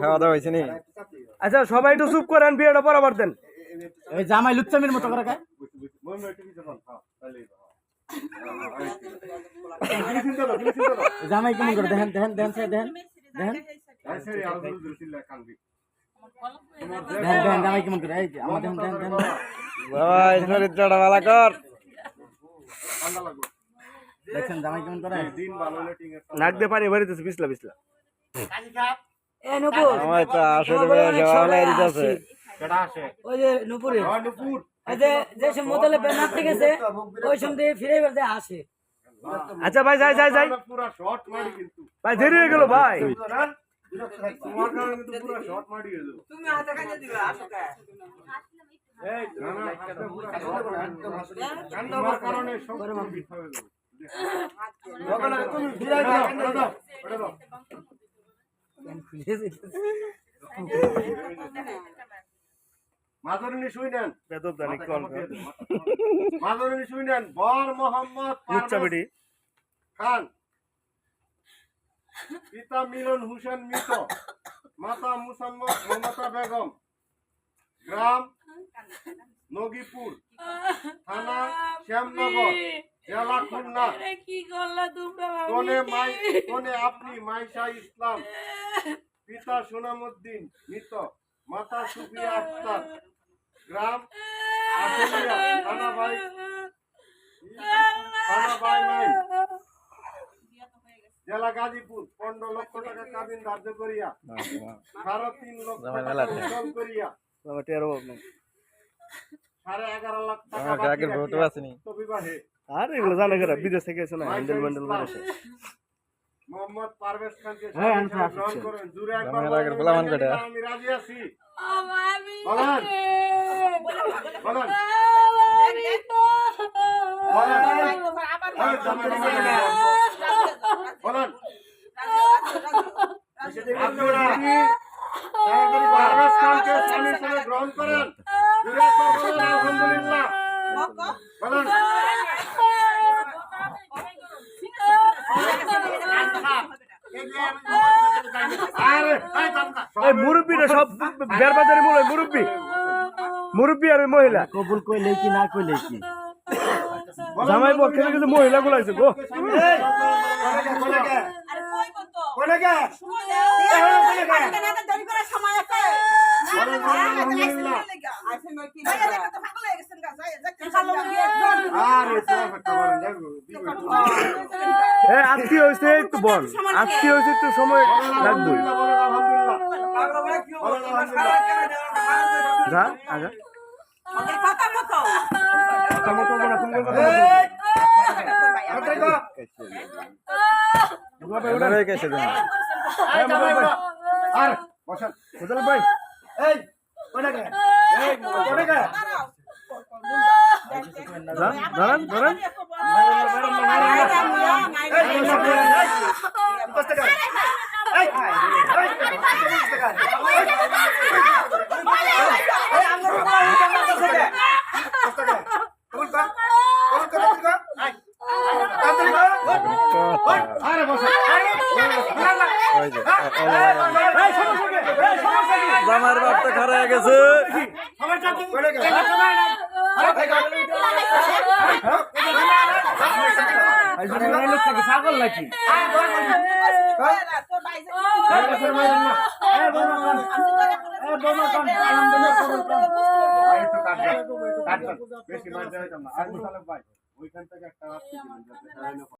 খাওয়া দাওয়া হয়েছে নি? আচ্ছা সবাই একটু চুপ করেন, বিয়েটা বরাবর দেন। এই জামাই লুচ্চামির মতো করে খায়। জামাই কেমন করে দেখেন দেখেন দেখেন দেখেন দেখেন দেখেন জামাই কেমন করে। এই যে আমার দেখেন দেখেন দেখেন বাবা এই চরিত্রটা ভালো কর। দেখেন জামাই কেমন করে। নাক দিয়ে পানি ভরিতেছে পিছলা পিছলা। এ নুপুর আমার তো আসলে সবাই দিতেছে। ওই যে নুপুরে ওই যে সে মোতালে বেনার থেকে গেছে ওই সময় ফিরে বেড়াতে আসে। আচ্ছা ভাই যাই যাই যাই পুরো শর্ট মারি কিন্তু ভাই দেরি হয়ে গেল ভাই। তোমার কারণে কিন্তু পুরো শর্ট মারি গেল। তুমি হাতে কাজে দিবা আসো কা এই না না তোমার কারণে সব কমপ্লিট হয়ে গেল। বাবা তুমি ফিরে যাও ওটা দাও মাদরুনি শুনেন বেদব জানি কোন মাদরুনি শুনেন বর মোহাম্মদ লুচ্চাবেটি খান পিতা মিলন হোসেন মৃত মাতা মুসাম্মদ মমতা বেগম গ্রাম নগীপুর থানা শ্যামনগর জেলা খুলনা কোনে আপনি মাইশা ইসলাম পিতা সোনামুদ্দিন মৃত মাতা সুফিয়া আক্তার গ্রাম আশুলিয়া থানা বাই নাই জেলা গাজীপুর 15 লক্ষ টাকা কাবিন ধার্য করিয়া 3.5 লক্ষ টাকা উসুল করিয়া 11.5 লাখ টাকা আগের ভোটও আসেনি বিবাহে আর এগুলো জানা করে বিদেশ থেকে এসে না হ্যান্ডেল ম্যান্ডেল মারছে। মোহাম্মদ পারভেজ খানকে হ্যাঁ, গ্রহণ করেন। জুড়ে একবার আমার আগের গোলামান কাটে। আমি রাজি আছি। বলেন বলেন বলেন আপনারা পারভেজ খানকে স্বামী হিসেবে গ্রহণ করেন। জুড়ে একবার বলেন আলহামদুলিল্লাহ। বলেন মুরব্বীরা সব বেরবাজারে মুরব্বী মুরব্বী আর মহিলা কবুল কইলে কি না কইলে কি জামাই পক্ষে কিন্তু মহিলা গুলো আছে গো। আত্মীয় হয়েছে একটু বল, আত্মীয় হয়েছে একটু সময় লাগবে। যা আগা ধরেন ধরেন জামার বাপটা খারাপ হয়ে গেছে। ছাগল নাকি বেশি মার দেওয়া যাবে না। আর মুসালক ভাই ওইখান থেকে একটা